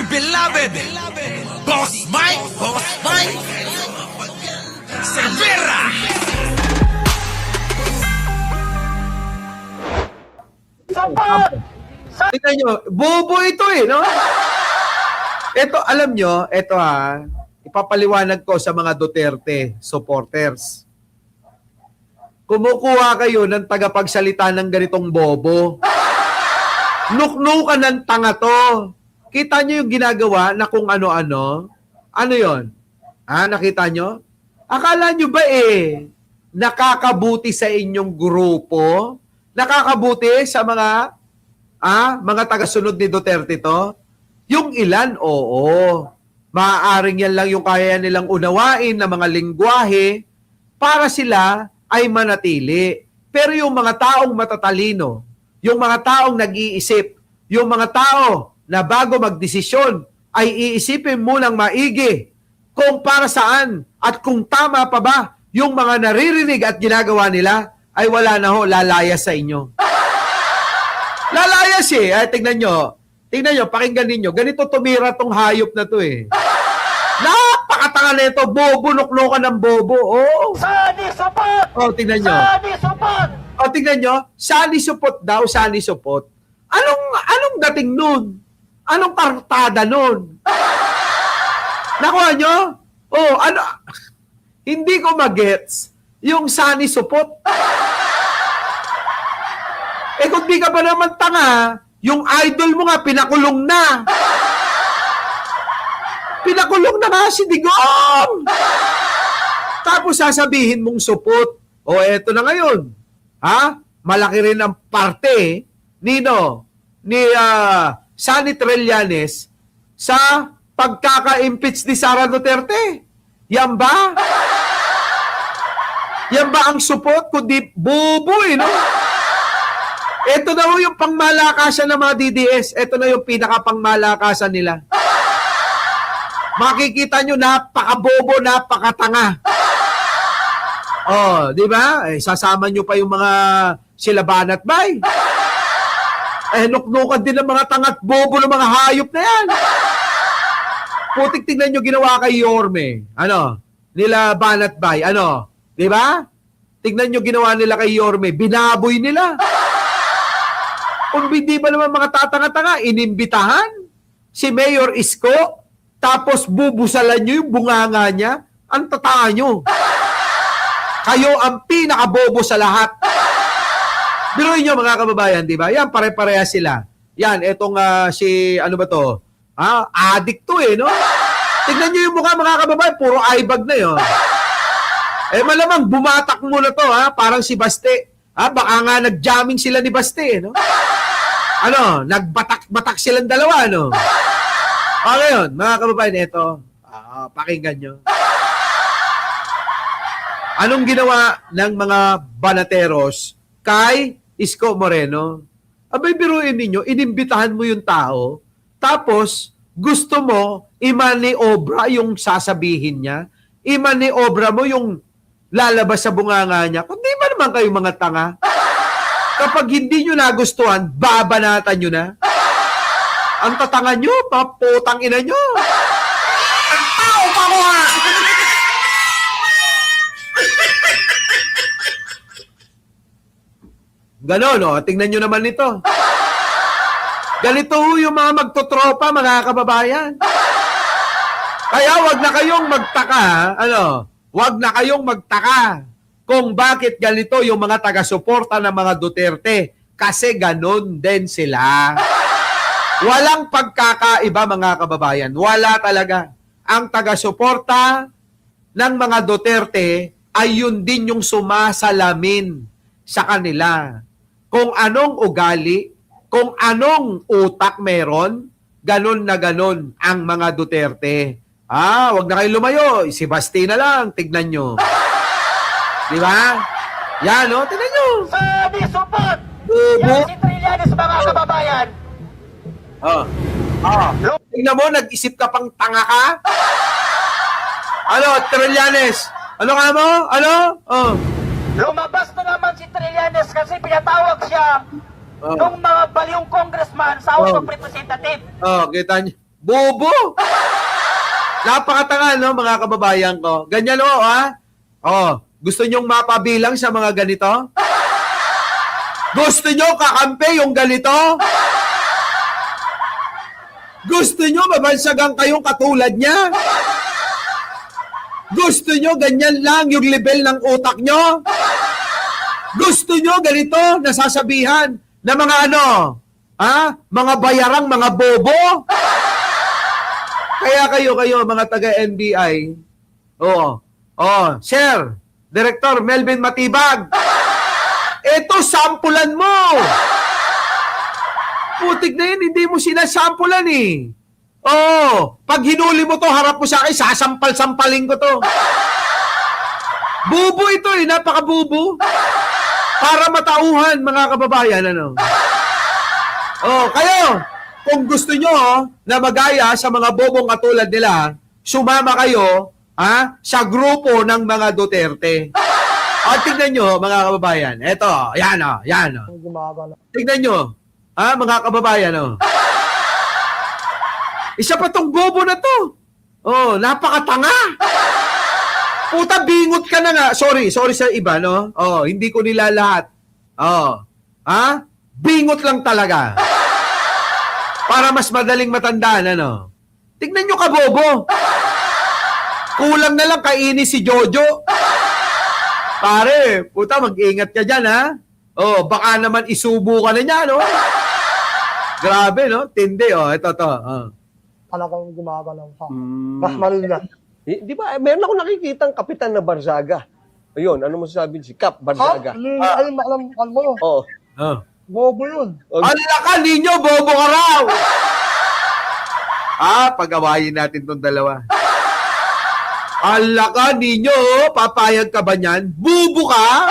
beloved Boss Mike Cervera. Tingnan nyo, bobo ito eh, no? Ito, alam nyo, ito ipapaliwanag ko sa mga Duterte supporters. Kumukuha kayo ng tagapagsalita ng ganitong bobo. Nuknukan ng tanga to. Kita nyo yung ginagawa na kung ano-ano? Ano yon? Nakita nyo? Akala nyo ba nakakabuti sa inyong grupo? Nakakabuti sa mga tagasunod ni Duterte to? Yung ilan, oo. Maaaring yan lang yung kaya nilang unawain na mga lingwahe para sila ay manatili. Pero yung mga taong matatalino, yung mga taong nag-iisip, yung mga tao na bago magdesisyon ay iisipin munang maigi kung para saan at kung tama pa ba yung mga naririnig at ginagawa nila, ay wala na ho, lalayas sa inyo. Lalayas Ay, tingnan nyo, pakinggan ninyo. Ganito tumira tong hayop na to Napakatanga na ito, bobo, nuknukan ng bobo. Oh. Sani supot! Oh, tingnan nyo. Sani supot! O, tingnan nyo, sani supot daw, sani supot. Anong dating nun? Anong kartada nun? Nakuha nyo? Oh, hindi ko magets yung sani supot. Kung di ka pa naman tanga, yung idol mo nga, pinakulong na. Pinakulong na nga si Digong. Tapos sasabihin mong supot. O, eto na ngayon. Malaki rin ang parte ni Sani Trillanes sa pagkaka-impeach ni Sara Duterte. Yan ba? Yan ba ang support? Kundi bobo no? Ito na yung pangmalakasan ng mga DDS. Ito na yung pinaka-pangmalakasan nila. Makikita nyo, napaka-bobo, napakatanga. Oh, di ba? Sasama nyo pa yung mga sila Banat Bay. Nuknukan din ng mga tangat bobo ng mga hayop na yan. Putik, tingnan nyo ginawa kay Yorme. Nila Banat Bay. Di ba? Tingnan nyo ginawa nila kay Yorme. Binaboy nila. Kung hindi ba naman mga tatanga-tanga, inimbitahan si Mayor Isko, tapos bubusalan nyo yung bunganga niya, ang tatanga nyo. Kayo ang pinakabobo sa lahat. Biruin nyo mga kababayan, di ba? Yan, pare-pareha sila. Yan, etong addict to no? Tignan nyo yung mukha mga kababayan, puro eyebag na yun. Malamang bumatak muna to, parang si Baste. Baka nga nag-jamming sila ni Baste, no? Nagbatak-batak silang dalawa, no? Okay yun, mga kababayan, ito, pakinggan nyo. Anong ginawa ng mga banateros kay Isko Moreno? Abay, biruin ninyo, inimbitahan mo yung tao, tapos gusto mo imaniobra yung sasabihin niya, imaniobra mo yung lalabas sa bunganga niya. Kung di ba naman kayo mga tanga? Kapag hindi nyo nagustuhan, babanatan nyo na. Ang tatanga nyo, paputang ina nyo. Ang tao pa mo Ganon, tingnan nyo naman ito. Ganito yung mga magtotropa, mga kababayan. Kaya wag na kayong magtaka, wag na kayong magtaka kung bakit ganito yung mga taga-suporta ng mga Duterte. Kasi ganon din sila. Walang pagkakaiba, mga kababayan. Wala talaga. Ang taga-suporta ng mga Duterte ay yun din yung sumasalamin sa kanila. Kung anong ugali, kung anong utak meron, ganon na ganon ang mga Duterte. Wag na kayo lumayo. Si Basti na lang, tignan nyo. Di ba? Yan, tignan nyo. Sani supot! Yan si Trillanes, mga kababayan. Tingnan mo, nag-isip ka pang tanga ka? Trillanes? Ano ka mo? Lumabas na naman si Trillanes kasi pinatawag siya ng mga baliong congressman sa House of Representatives. Kita niyo. Bobo! Napakatanga, no, mga kababayan ko. Ganyan, o, ha? Oh, gusto nyong mapabilang sa mga ganito? Gusto nyo kakampi yung ganito? Gusto nyo mabansagang kayong katulad niya? Gusto nyo ganyan lang yung level ng utak nyo? Gusto nyo ganito nasasabihan na mga ano? Ha? Mga bayarang, mga bobo? Kaya kayo, mga taga-NBI, Sir, Director Melvin Matibag, ito, sampulan mo! Putik na yun, hindi mo sinasampulan eh. Pag hinuli mo to, harap mo sa akin, sasampal-sampalin ko to. Bubo ito eh, napaka-bubo. Para matauhan, mga kababayan, ano? Kayo, kung gusto nyo na magaya sa mga bobong katulad nila, sumama kayo sa grupo ng mga Duterte. Tignan nyo, mga kababayan. Eto, yan. Tignan nyo, mga kababayan, Isa pa tong bobo na to. Napakatanga. Puta, bingot ka na nga. Sorry sa iba, no? Hindi ko nila lahat. Bingot lang talaga. Para mas madaling matandaan, ano? Tignan nyo ka, bobo. Kulang na lang kainin si Jojo. Pare, puta, mag-ingat ka dyan, ha? Baka naman isubo ka na niya, no? Grabe, no? Tindi, ito. Talagang gumagalaw sa mas malina. Di ba, meron ako nakikitang kapitan na Barzaga. Ayun, ano mo sasabihin si Kap Barzaga? Ay, alam mo. Oo. Bobo yun. Ala ka, ninyo, bobo ka raw! Pag-awayin natin tong dalawa. Ala ka, ninyo, papayag ka ba niyan? Bubo ka?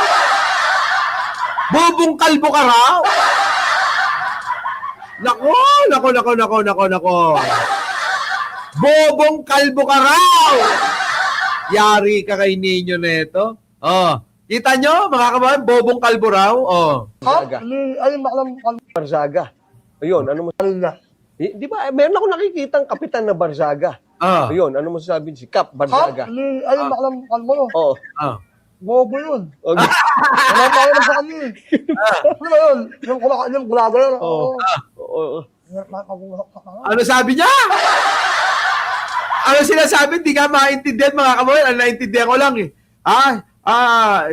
Bobong kalbo ka raw? Nako. Bobong kalbo ka raw! Yari ka kay ninyo neto. Kita nyo, mga kababayan, bobong kalbo raw. Barzaga. Ay, alam Barzaga. Ayun, ano mo malina. Di ba, meron ako nakikitang kapitan na Barzaga. Ayun, ano mo sasabihin si Kap Barzaga? Ay, alam mo. Oo. Bobo yun. Okay. Wala tayo na sa kanya. Ano ba yun? Yung gulaga yun. Oo. Ano sabi niya? Ano sinasabi? Hindi ka maintindihan, mga kababayan. Ang naintindihan ko lang eh.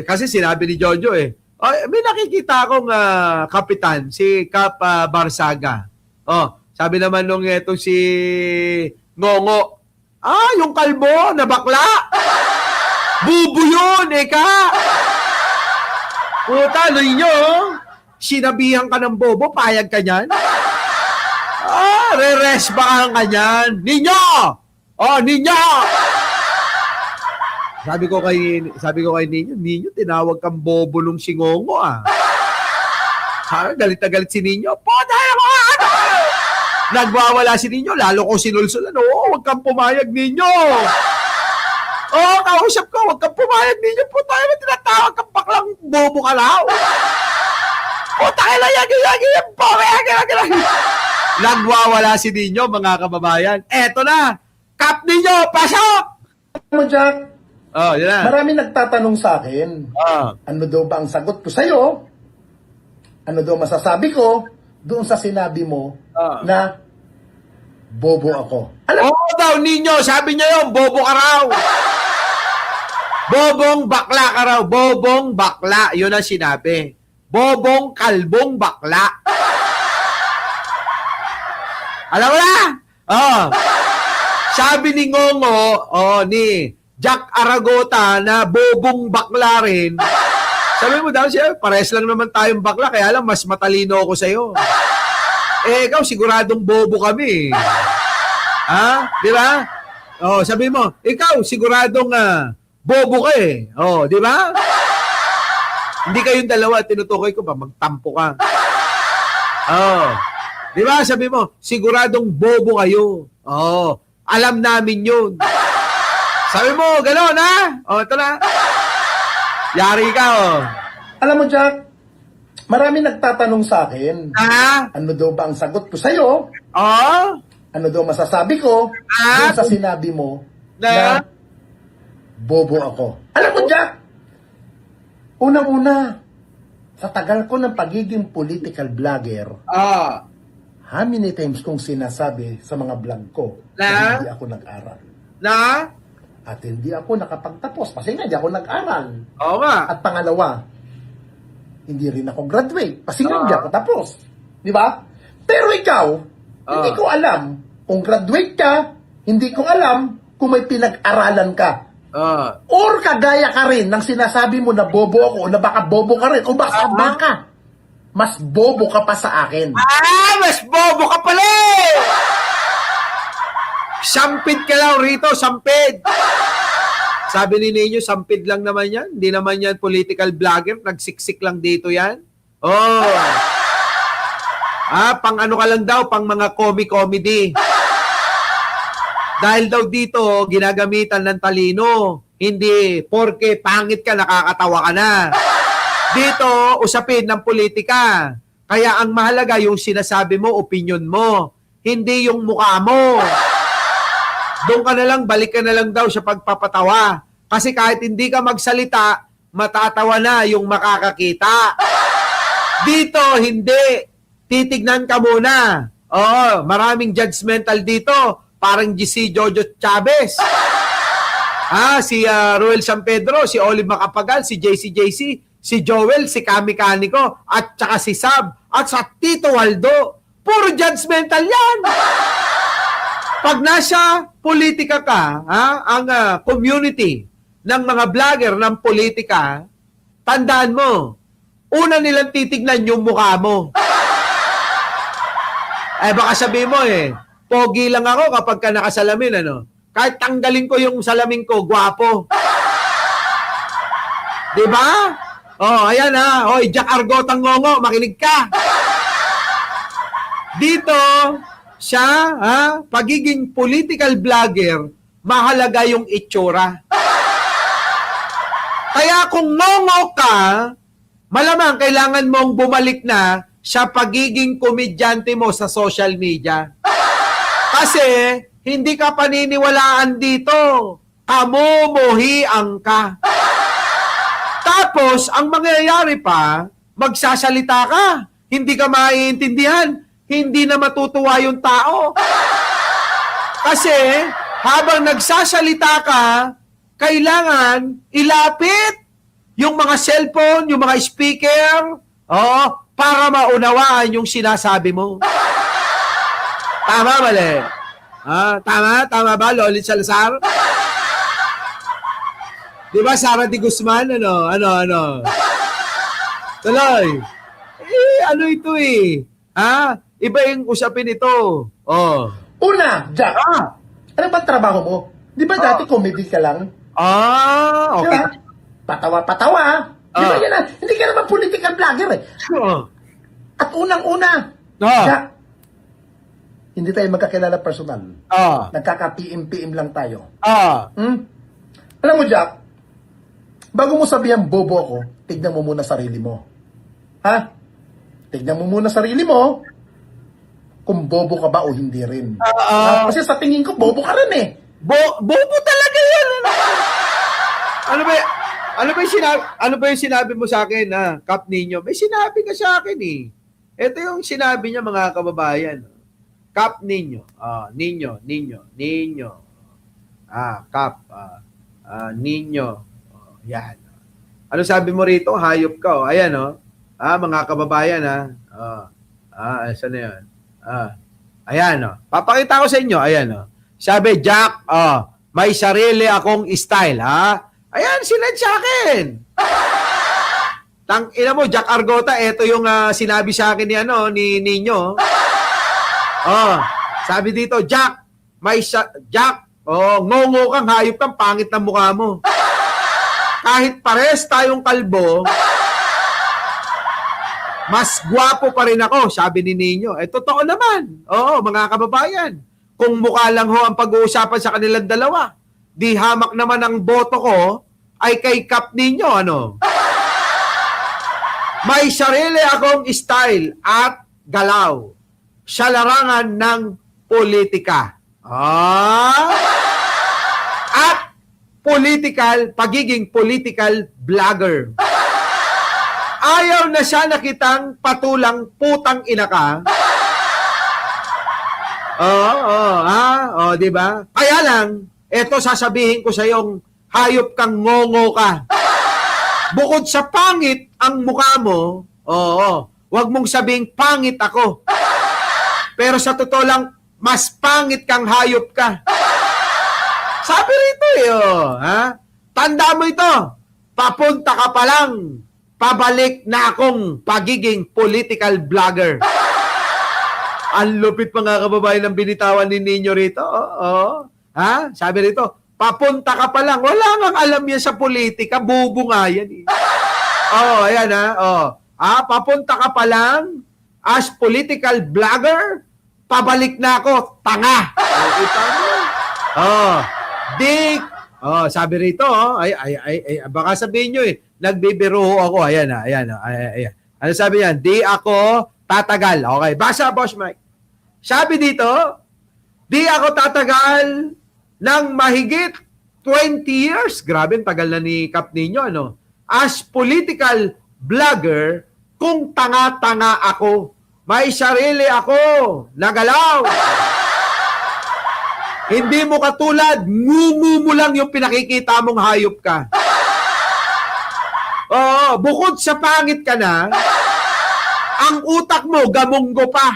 Kasi sinabi ni Jojo eh. May nakikita akong kapitan, si Kap Barzaga. Sabi naman nung etong si Ngongo, yung kalbo na bakla. Bubo yun, eka. Puta, ninyo, sinabihan ka ng bobo, payag ka niyan? Re-resbahan ka niyan. Ninyo! Ninyo! Sabi ko kay Ninyo, tinawag kang bobo nung si Ngongo, galit na galit si Ninyo. Puta, nagwawala si Ninyo, lalo ko sinulsulan. Huwag kang pumayag, Ninyo. Kausap ko, huwag kang pumayag, Ninyo. Puta, tinatawag kang baklang bobo ka lang. Puta, yagi. Nagwawala si Ninyo, mga kababayan. Eto na, Kap Ninyo, pasok! Mo, Jack, Yan na. marami nagtatanong sa akin, ano daw ba ang sagot ko sa'yo? Ano daw masasabi ko doon sa sinabi mo na bobo ako? Daw, Ninyo, sabi niya yun, bobo ka raw. Bobong bakla ka raw. Bobong bakla, yun ang sinabi. Bobong kalbong bakla. Alam mo na? Sabi ni Ngongo, ni Jack Aragota na bobong bakla rin. Sabi mo daw siya, pares lang naman tayong bakla, kaya lang mas matalino ako sa'yo. Ikaw, siguradong bobo kami. Di ba? Sabi mo, ikaw, siguradong bobo ka eh. Di ba? Hindi kayong dalawa, tinutukoy ko ba, magtampo ka. Di ba? Sabi mo, siguradong bobo kayo. Alam namin yun. Sabi mo, gano'n, ha? Ito na. Yari ka, Alam mo, Jack, marami nagtatanong sa akin, ano daw ba ang sagot ko sa'yo? Ano daw masasabi ko doon sa sinabi mo na bobo ako? Alam mo, Jack, unang-una, sa tagal ko ng pagiging political vlogger, how many times kong sinasabi sa mga vlog ko na hindi ako nag-aral? At hindi ako nakapagtapos kasi nga hindi ako nag-aral. Oo nga. At pangalawa, hindi rin ako graduate kasi nga hindi ako tapos. Di ba? Pero ikaw, hindi ko alam kung graduate ka, hindi ko alam kung may pinag-aralan ka. Or kagaya ka rin ng sinasabi mo na bobo ako o na baka bobo ka rin o baka mas bobo ka pa sa akin. Mas bobo ka pala eh! Sampid ka lang rito, sampid. Sabi ni Ninyo, sampid lang naman yan. Hindi naman yan political vlogger. Nagsiksik lang dito yan. Pang ano ka lang daw, pang mga comedy. Dahil daw dito, ginagamitan ng talino. Hindi, porke pangit ka, nakakatawa ka na. Dito, usapin ng politika. Kaya ang mahalaga yung sinasabi mo, opinion mo. Hindi yung mukha mo. Doon ka na lang, balik ka na lang daw sa pagpapatawa. Kasi kahit hindi ka magsalita, matatawa na yung makakakita. Dito, hindi. Titignan ka muna. Maraming judgmental dito. Parang si Jojo Chavez. Si Ruel San Pedro, si Olive Macapagal, si JC, si Joel, si Kami Kaniko, at saka si Sab, at sa Tito Waldo. Puro judgmental yan. Pag nasa politika ka, ang community ng mga vlogger ng politika, tandaan mo, una nilang titignan yung mukha mo. Baka sabihin mo pogi lang ako kapag ka nakasalamin, ano? Kahit tanggalin ko yung salamin ko, gwapo. Diba? Ayan Jack Argotang Ngongo, makinig ka. Dito, siya, pagiging political vlogger, mahalaga yung itsura. Kaya kung ngongo ka, malamang kailangan mong bumalik na sa pagiging komedyante mo sa social media. Kasi, hindi ka paniniwalaan dito. Kamumuhiang ka. Tapos, ang mangyayari pa, magsasalita ka. Hindi ka maiintindihan. Hindi na matutuwa yung tao. Kasi, habang nagsasalita ka, kailangan ilapit yung mga cellphone, yung mga speaker, para maunawaan yung sinasabi mo. Tama, mali? Tama ba, Lolit Salazar? Di ba, Sara de Guzman? Ano? Tuloy. Ano ito Iba yung usapin ito. Una, Jack, ano ba trabaho mo? Di ba dati comedy ka lang? Okay. Diba? Patawa-patawa. Di ba yan hindi ka naman political vlogger At unang-una, Jack, hindi tayo magkakilala personal. Nagkaka-PM-PM lang tayo. Alam mo, Jack, bago mo sabihan bobo ako, tignan mo muna sarili mo. Tignan mo muna sarili mo kung bobo ka ba o hindi rin. Kasi sa tingin ko, bobo ka rin Bobo talaga yan. Ano ba yung sinabi mo sa akin, Kap Ninyo? May sinabi ka sa akin Ito yung sinabi niya, mga kababayan. Kap Ninyo. Ninyo. Kap. Ninyo. Yan. Ano sabi mo rito? Hayop ka. Ayan, mga kababayan, saan na yun? Ayan, papakita ko sa inyo. Ayan, Sabi, Jack, may sarili akong style, Ayan, sinad sa akin. Ina mo, Jack Argota, ito yung sinabi sa akin ni Ninyo. Sabi dito, Jack, ngongo kang, hayop kang, pangit ng mukha mo. Kahit pares tayong kalbo, mas gwapo pa rin ako, sabi ni Ninyo. Totoo naman. Mga kababayan. Kung mukha lang ang pag-uusapan sa kanilang dalawa, di hamak naman ang boto ko ay kay Kap Ninyo, May sarili akong style at galaw sa larangan ng politika. At pagiging political vlogger. Ayaw na siya nakitang patulang putang ina ka. Di ba? Kaya lang, eto sasabihin ko sa iyong hayop kang ngongo ka. Bukod sa pangit ang mukha mo, wag mong sabing pangit ako. Pero sa totoo lang, mas pangit kang hayop ka. Sabi rito tanda mo ito, papunta ka pa lang, pabalik na akong pagiging political vlogger. Ang lupit mga kababayan ng binitawan ni Nino rito. Sabi rito, papunta ka pa lang. Wala nang alam yan sa politika. Bubo nga yan. Ayan papunta ka pa lang as political vlogger. Pabalik na ako. Tanga. Sabi rito, baka sabihin nyo nagbibiro ako. Ayan. Ano sabi yan? Di ako tatagal. Okay, basa, Boss Mike. Sabi dito, di ako tatagal ng mahigit 20 years. Grabe, tagal na ni Kap ninyo, as political vlogger, kung tanga-tanga ako. May sarili ako. Nagalaw. Hindi mo katulad, ngungu mo lang yung pinakikita mong hayop ka. Bukod sa pangit ka na, ang utak mo, gamunggo pa.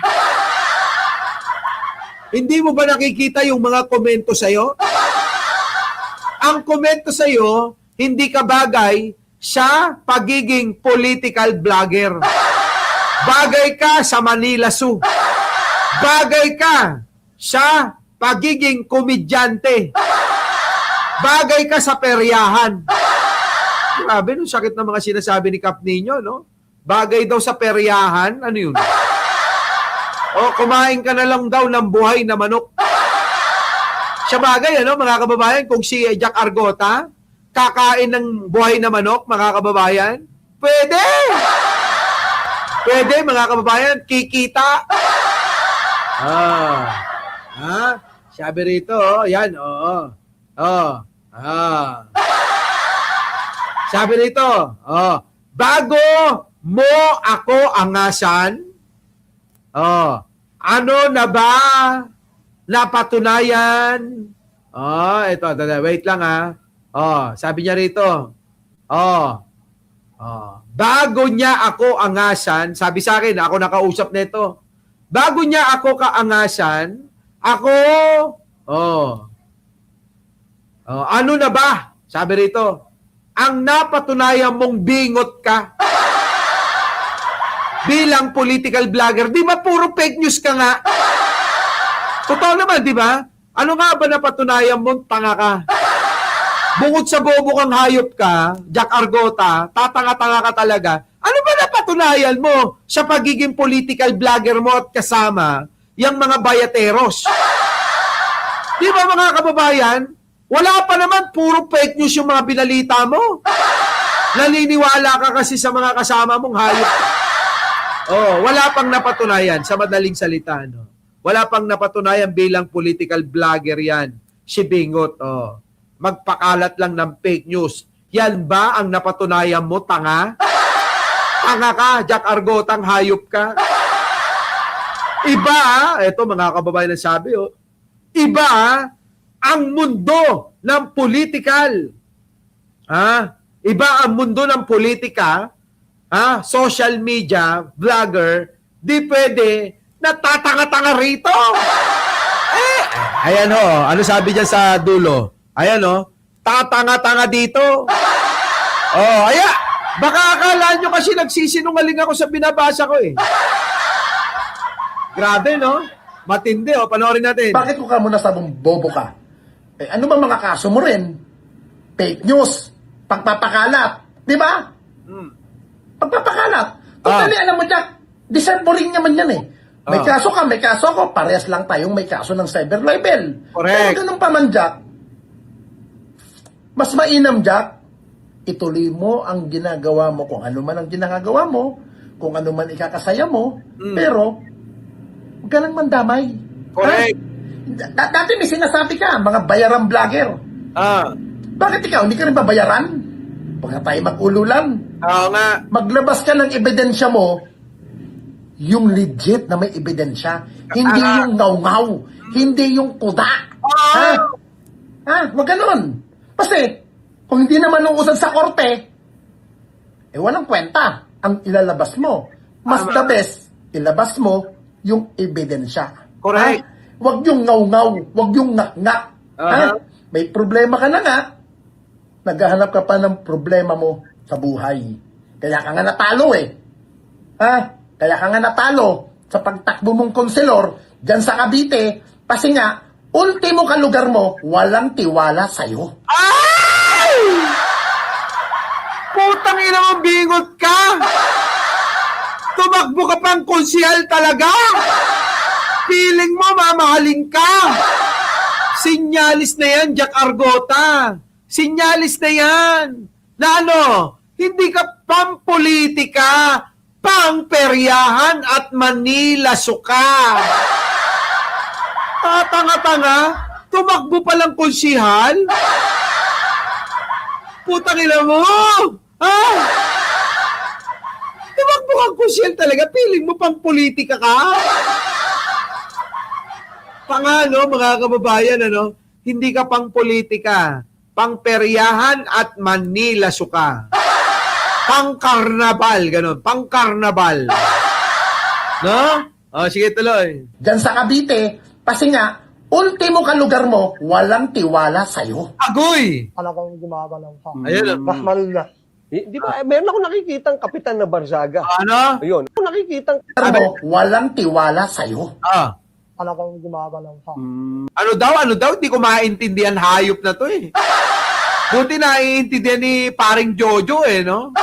Hindi mo ba nakikita yung mga komento sa'yo? Ang komento sa'yo, hindi ka bagay sa pagiging political vlogger. Bagay ka sa Manila Zoo. Bagay ka sa pagiging komedyante. Bagay ka sa peryahan. Grabe, no? Sakit na mga sinasabi ni Kap ninyo, no? Bagay daw sa peryahan, ano yun? Kumain ka na lang daw ng buhay na manok. Siya bagay, mga kababayan, kung si Jack Argota, kakain ng buhay na manok, mga kababayan, pwede! Pwede, mga kababayan, kikita. Sabi rito, yan, Sabi rito, bago mo ako angasan, ano na ba napatunayan? Ito, wait lang sabi niya rito, bago niya ako angasan, sabi sa akin, ako nakausap nito, bago niya ako kaangasan, ako, ano na ba? Sabi rito, ang napatunayan mong bingot ka bilang political vlogger. Di ba puro fake news ka nga? Totoo naman, di ba? Ano nga ba napatunayan mong tanga ka? Bukod sa bobo kang hayop ka, Jack Argota, tatanga-tanga ka talaga, ano ba napatunayan mo sa pagiging political vlogger mo at kasama yung mga bayateros? Di ba mga kababayan? Wala pa naman, puro fake news yung mga binalita mo. Naniniwala ka kasi sa mga kasama mong hayop. Wala pang napatunayan, sa madaling salita, wala pang napatunayan bilang political vlogger yan, si Bingot. Magpakalat lang ng fake news. Yan ba ang napatunayan mo, tanga? Tanga ka, Jack Argotang hayop ka. Iba, eto mga kababayan na sabi, iba, ang mundo ng political. Iba ang mundo ng politika, social media, vlogger, di pwede natatanga-tanga rito. Ayan ano sabi dyan sa dulo? Ayan tatanga-tanga dito. Baka akala nyo kasi nagsisinungaling ako sa binabasa ko Grabe, matindi, panoorin natin. Bakit ko ka muna sabong bobo ka? Ano ba mga kaso mo rin? Fake news, pagpapakalat, di ba? Pagpapakalat. Totally, alam mo, Jack, deserve mo rin naman yan May kaso ka, may kaso ako, parehas lang tayong may kaso ng cyber libel. Correct. Pero ganun pa man, Jack, mas mainam, Jack, ituloy mo ang ginagawa mo, kung ano man ang ginagawa mo, kung ano man ikakasaya mo, pero huwag ka lang mandamay. Correct. Dati may sinasabi ka, mga bayaran vlogger. Ah, Bakit ikaw, hindi ka rin babayaran? Huwag na tayo mag-ululan. oo nga. Maglabas ka ng ebidensya mo, yung legit na may ebidensya. Hindi yung ngaw-ngaw. Hindi yung kuda. Ha? Ha? Huwag ganun. Kasi, kung hindi naman uusad sa korte, walang kwenta ang ilalabas mo. Mas the best, ilabas mo yung ebidensya. Correct. Ha? Huwag yung ngaw-ngaw. Huwag yung ngak-ngak. Ha? May problema ka na nga, naghahanap ka pa ng problema mo sa buhay. Kaya ka nga natalo eh. Ha? Kaya ka nga natalo sa pagtakbo mong konselor dyan sa Cavite kasi nga, ultimo ka lugar mo, walang tiwala sa'yo. Ay! Putang ina mo, bingot ka! Tumakbo ka pang konsihal talaga! Feeling mo, mamahalin ka! Sinyalis na yan, Jack Argota! Sinyalis na yan! Na ano, hindi ka pampolitika, pangperyahan at Manila suka! Tanga-tanga, tumakbo palang konsihal? Putang ina mo! Ha? Tumakbo kang konsihal talaga? Feeling mo pang politika ka? Pangano, mga kababayan, ano? Hindi ka pang politika. Pang peryahan at Manila suka. Pang karnabal, ganun. Pang karnabal. No? O, sige, tuloy. Dyan sa Cavite, kasi nga, ultimo ka lugar mo, walang tiwala sa'yo. Agoy! Anak kang gumagalaw ka. Ayun. Mas Manila. Di ba, meron ako nakikitang kapitan na Barzaga. Ano? Ayun, ako nakikitang Lugar mo, walang tiwala sa'yo. Ah. Anak kang gumagalaw ka. Ano daw? Hindi ko maintindihan hayop na to eh. Buti naiintindihan ni paring Jojo eh, no?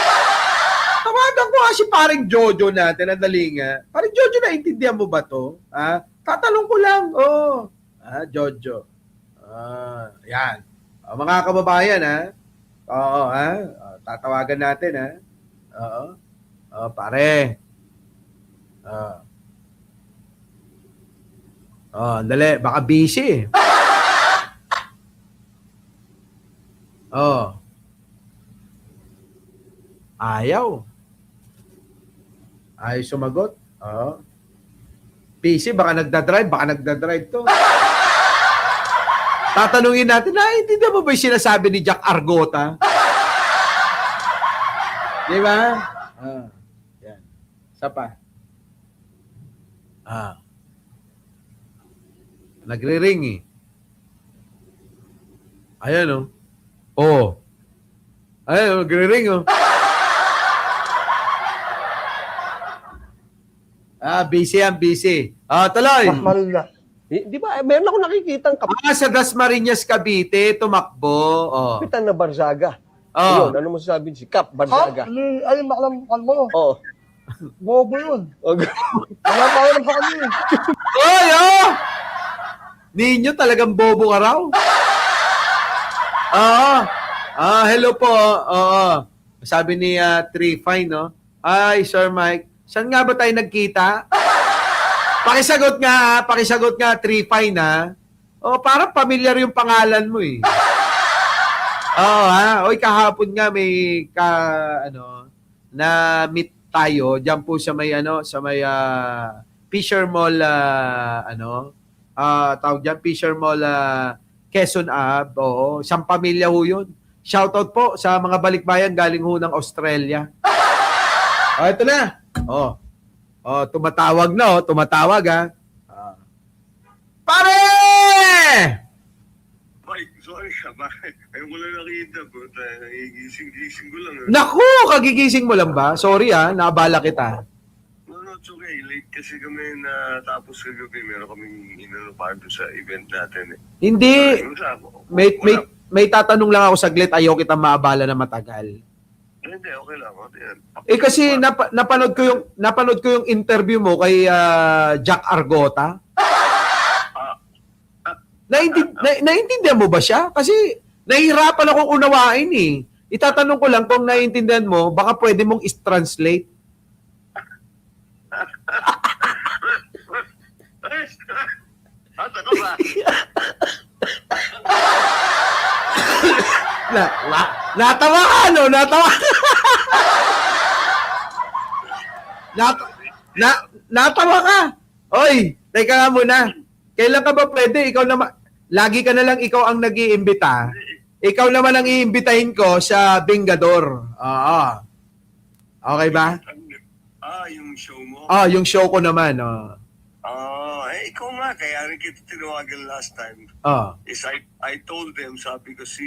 Tawagan ko nga si paring Jojo natin, nadali nga. Paring Jojo, naiintindihan mo ba to? Ah, tatanong ko lang. Oh. Ah, Jojo. Ah, yan. Oh, mga kababayan, ha? Oo, ha? Oh, tatawagan natin, ha? Oo. Oh, pare. Oh, dali. Baka busy. Oh. Ayaw. Ayaw sumagot. Oh. Busy, baka nagdadrive to. Tatanungin natin, naiintindihan mo ba yung sinasabi ni Jack Argota? Di ba? Yan. Isa pa. Nagre-ring eh. Ayan oh. Oh. Ayan oh, nagre-ring oh. Busy yan, busy. Tuloy. Mas Manila. Di ba, meron ako nakikitang Sa Dasmariñas, Cavite, tumakbo. Oh. kapitan na Barzaga. Oh. Ayun, ano mo sasabihin si Cap Ha? Barzaga? Ay, makalamukan mo. Oo. Bobo yun. Okay. Wala pa alam sa kanya eh. Oy, oh! Ninyo talagang bobo ka raw. Hello po. Oo. Sabi ni Tree Fine, no? Ay, Sir Mike, saan nga ba tayo nagkita? Pakisagot nga, Tree Fine, ha? Oh, parang familiar yung pangalan mo, eh. Oo, ha? Oy, kahapon nga may na meet tayo diyan po sa may Fisher Mall tawag dyan, Fisher Mall Quezon Ave. Oo, isang pamilya ho yun. Shoutout po sa mga balikbayan galing ho ng Australia. Ito na. Tumatawag na tumatawag ha. Pare! Mike, sorry ka, bakit? Ayaw ko lang nakita po. Nagigising ko lang. Naku, kagigising mo lang ba? Sorry naabala kita. No, it's okay. Late kasi kami na tapos kagabi. Meron kaming para sa event natin. Hindi. May... May tatanong lang ako saglit, ayaw kita maabala na matagal. Hindi, okay lang. Kasi napanood ko yung interview mo kay Jack Argota. Naiintindihan mo ba siya? Kasi nahihirapan akong unawain eh. Itatanong ko lang kung naiintindihan mo, baka pwede mong is-translate. Bata ka ba? Natawa ka, no? Natawa ka. Natawa ka. Oy, teka nga muna. Kailan ka ba pwede? Ikaw naman, lagi ka na lang ikaw ang nag-iimbita. Ikaw naman ang iimbitahin ko sa Bingador. Oo. Okay ba? Yung show mo? Yung show ko naman. Ikaw nga, kaya rin kita tinawagan last time. Is I told them, sabi ko si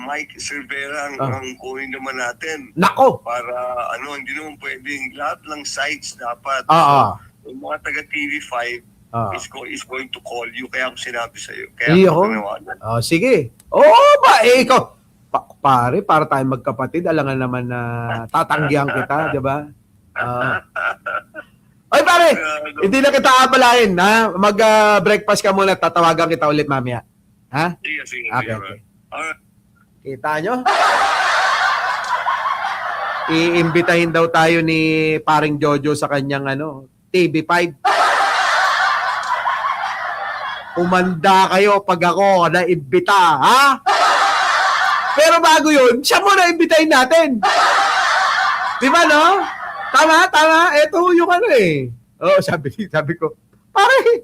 Mike Cervera ang kunin naman natin. Nako! Para hindi naman pwedeng lahat ng sites dapat. Yung mga taga TV5 is going to call you. Kaya ako sinabi sa'yo. Kaya ako tinawagan. Sige. Ikaw. Pare, para tayo magkapatid, alangan naman na tatanggihan kita, di ba? Ay pare, hindi na kita abalahin, ha? Mag-breakfast ka muna, tatawagan kita ulit mamaya. Ha? Sige. Okay. Alright. Kita nyo? Iimbitahin daw tayo ni paring Jojo sa kanyang TV5. Umanda kayo pag ako na-imbita, ha? Pero bago yun, siya muna imbitahin natin. Di ba, no? Tama. Ito yung sabi ko, pare,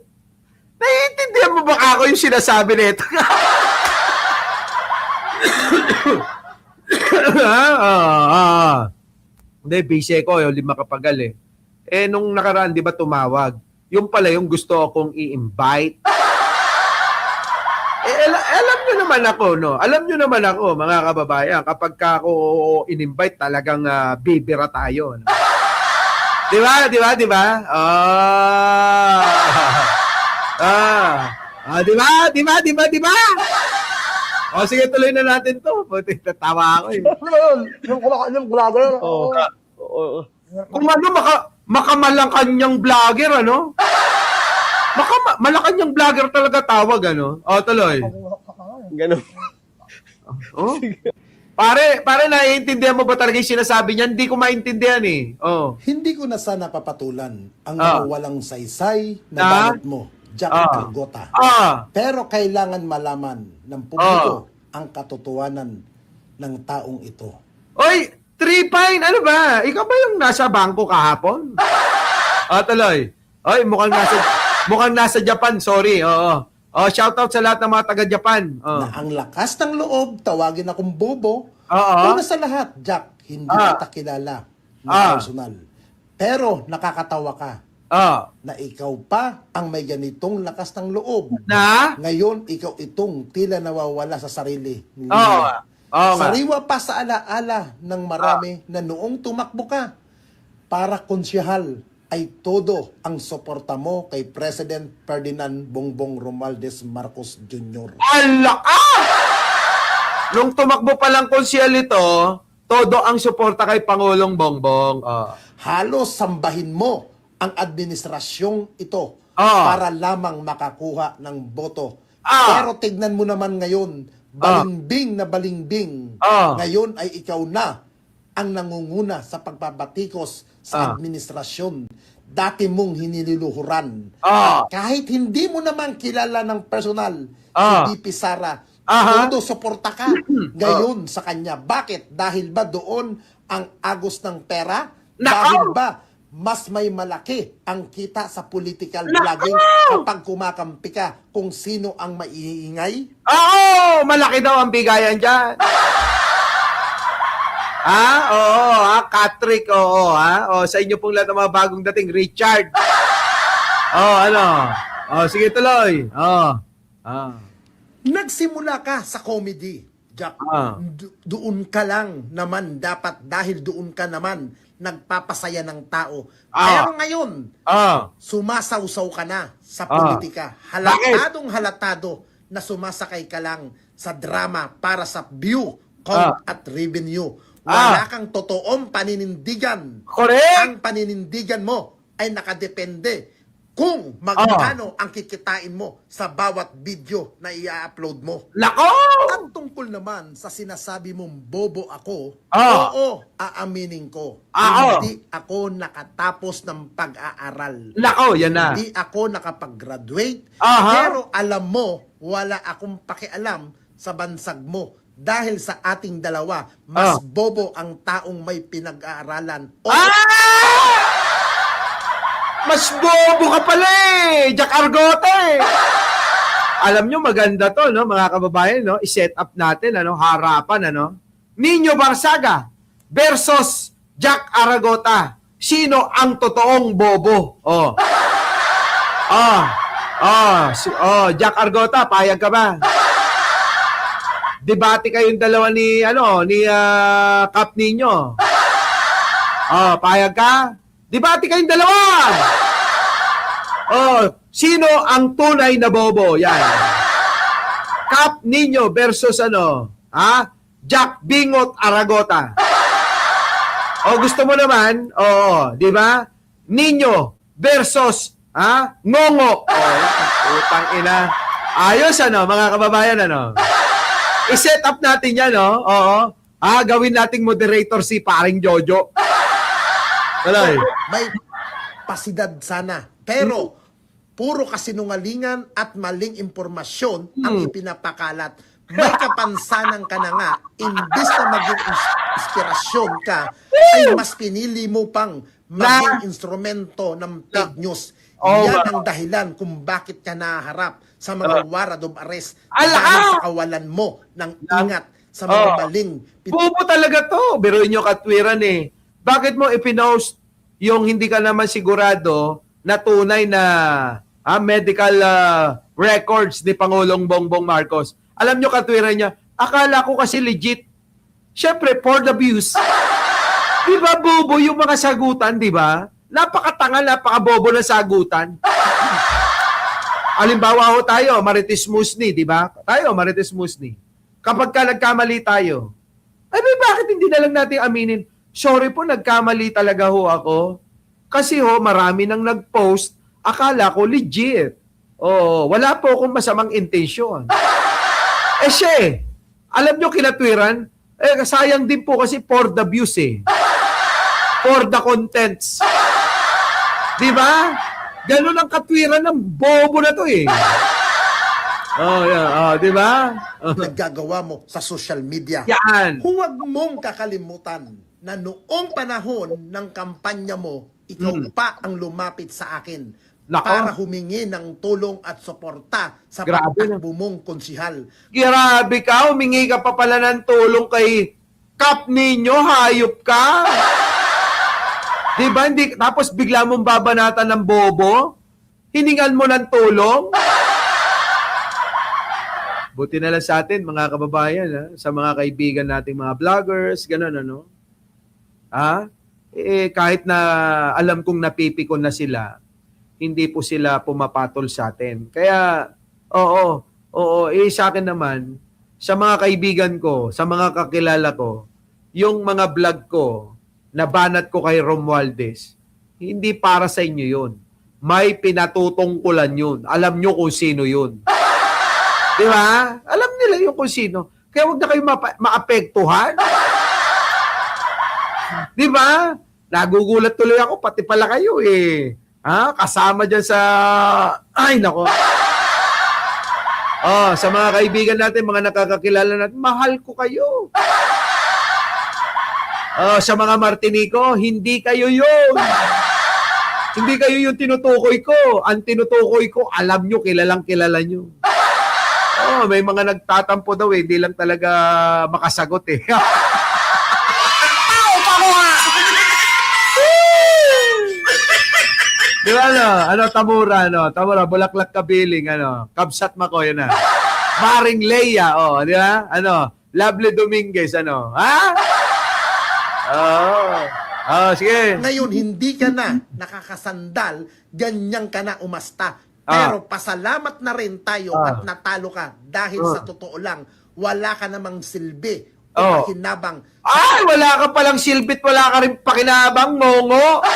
naiintindihan mo ba ako yung sinasabi nito? Hindi, busy ko, yung 5 kapagal nung nakaraan, di ba tumawag? Yung pala yung gusto akong i-invite. Alam nyo naman ako, no? Alam nyo naman ako, mga kababayan, kapag ako in-invite, talagang bibira tayo. No? Di ba? Di ba? Sige, tuloy na natin to. Puti, tatawa ako Ano ba yun? Yung vlogger? Kung makamalakanyang vlogger, Malakanyang vlogger talaga tawag, tuloy. Ganun. Pare, naiintindihan mo ba talaga yung sinasabi niya? Hindi ko maintindihan Hindi ko na sana papatulan ang mga walang saysay na banat mo, Jack Calgota. Pero kailangan malaman ng publiko ang katotohanan ng taong ito. Oy, 3 Pine, ano ba? Ikaw ba yung nasa bangko kahapon? Tuloy. Oy, mukhang nasa Japan, sorry. Shoutout sa lahat ng mga taga-Japan. Na ang lakas ng loob, tawagin akong bobo. Oo. Una sa lahat, Jack, hindi kita kilala na personal. Pero nakakatawa ka na ikaw pa ang may ganitong lakas ng loob. Ngayon, ikaw itong tila nawawala sa sarili. Sariwa pa sa alaala ng marami na noong tumakbo ka para konsyahal ay todo ang suporta mo kay President Ferdinand Bongbong Romualdez Marcos Jr. Alaka! Nung tumakbo pa lang konsyel ito, todo ang suporta kay Pangulong Bongbong. Halos sambahin mo ang administrasyong ito para lamang makakuha ng boto. Pero tignan mo naman ngayon, balimbing na balimbing. Ngayon ay ikaw na ang nangunguna sa pagbabatikos sa administrasyon. Dati mong hinililuhuran. Kahit hindi mo naman kilala ng personal, si VP Sara, todo suporta ka ngayon sa kanya. Bakit? Dahil ba doon ang agos ng pera? Dahil ba mas may malaki ang kita sa political vlogging kapag kumakampi ka kung sino ang maiingay? Malaki daw ang bigayan dyan. Patrick, sa inyo pong lahat ng mga bagong dating, Richard. Sige, tuloy. Nagsimula ka sa comedy, Jack. Doon ka lang naman dapat dahil doon ka naman nagpapasaya ng tao. Pero ngayon, sumasawsaw ka na sa politika. Halatado na sumasakay ka lang sa drama para sa view, count at revenue. Wala kang totoong paninindigan. Correct! Ang paninindigan mo ay nakadepende kung magkano ang kikitain mo sa bawat video na i-upload mo. Nako! At tungkol naman sa sinasabi mong bobo ako, Oo. oo, aaminin ko. Oo. Hindi ako nakatapos ng pag-aaral. Nako, yan na. Hindi ako nakapag-graduate. Aha. Pero alam mo, wala akong pakialam sa bansag mo. Dahil sa ating dalawa, mas bobo ang taong may pinag-aaralan. O, Mas bobo ka pala eh! Jack Argota eh! Alam nyo, maganda to, no, mga kababayan, no? I-set up natin, ano, harapan, ano? Nino Barsaga versus Jack Aragota. Sino ang totoong bobo? Jack Argota, payag ka ba? Debate kayong dalawa ni, Kap Nino. Payag ka? Debate kayong dalawa! Sino ang tunay na bobo? Yan. Kap Nino versus Jack Bingot Aragota. Gusto mo naman? Di ba? Nino versus Ngongo. Utang ina. Ayos, mga kababayan, I-set up natin yan, gawin nating moderator si paring Jojo. Tuloy. may pasidad sana. Pero, puro kasinungalingan at maling impormasyon ang ipinapakalat. May kapansanan ka na nga, imbis na maging inspirasyon ka, ay mas pinili mo pang maging instrumento ng fake news. Yan ang dahilan kung bakit ka naharap sa mga warrant of arrest dahil sa kawalan mo ng ingat sa mga maling Bobo talaga to. Biruin nyo katwiran eh. Bakit mo ipinost yung hindi ka naman sigurado na tunay na medical records ni Pangulong Bongbong Marcos? Alam nyo katwiran niya, akala ko kasi legit. Siyempre, for the views. Di ba bobo yung mga sagutan, di ba? Napakatanga, napakabobo na sagutan. Halimbawa ho tayo, Marites Musni, di ba? Tayo, Marites Musni. Kapag ka nagkamali tayo, bakit hindi na lang natin aminin? Sorry po, nagkamali talaga ho ako. Kasi marami nang nag-post, akala ko legit. Wala po akong masamang intensyon. Siya alam nyo kinatwiran, sayang din po kasi for the views for the contents. Di ba? Ganun ang katwiran ng bobo na to di ba? naggagawa mo sa social media. Yan. Huwag mong kakalimutan na noong panahon ng kampanya mo, ikaw pa ang lumapit sa akin para humingi ng tulong at suporta sa pagtakbo mong konsihal. Grabe ka, humingi ka pa pala ng tulong kay Kap Nino, hayop ka. Diba? Tapos bigla mong babanatan ng bobo? Hiningan mo ng tulong? Buti na lang sa atin, mga kababayan, sa mga kaibigan nating mga vloggers, gano'n, kahit na alam kong napipikon na sila, hindi po sila pumapatol sa atin. Kaya, sa akin naman, sa mga kaibigan ko, sa mga kakilala ko, yung mga vlog ko, nabanat ko kay Romualdez, hindi para sa inyo yun. May pinatutungkulan yun. Alam nyo kung sino yun. Di ba? Alam nila yung kung sino. Kaya huwag na kayo maapektuhan. Di ba? Nagugulat tuloy ako, pati pala kayo kasama dyan sa... Ay, nako. Sa mga kaibigan natin, mga nakakakilala natin, mahal ko kayo. Sa mga Martinico, hindi kayo yun. Hindi kayo yung tinutukoy ko. Ang tinutukoy ko, alam nyo, kilalang kilala nyo. May mga nagtatampo daw hindi lang talaga makasagot Di ba Tamura, Bulaklak Kabiling, Kabsat Mako, yan na. Maring Leia, di ba? Lovely Dominguez, sige. Ngayon, hindi ka na nakakasandal, ganyan ka na umasta. Pero pasalamat na rin tayo at natalo ka dahil sa totoo lang, wala ka namang silbi o pakinabang. Ay, wala ka palang silbit, wala ka rin pakinabang, ngongo.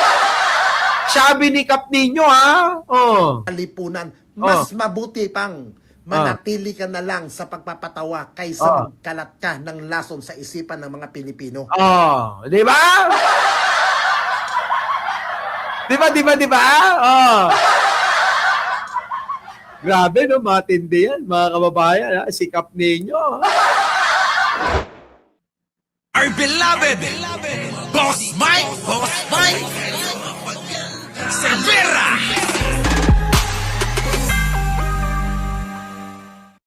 Sabi ni Kap Nino, ha? Oh. Lipunan, mas mabuti pang manatili ka na lang sa pagpapatawa kaysa magkalat ka ng lason sa isipan ng mga Pilipino. Oh, di ba? Di ba? Oh. Grabe, no? Matindi yan, mga kababayan. Ha? Si Kap Nino. Our beloved Boss Mike Cervera.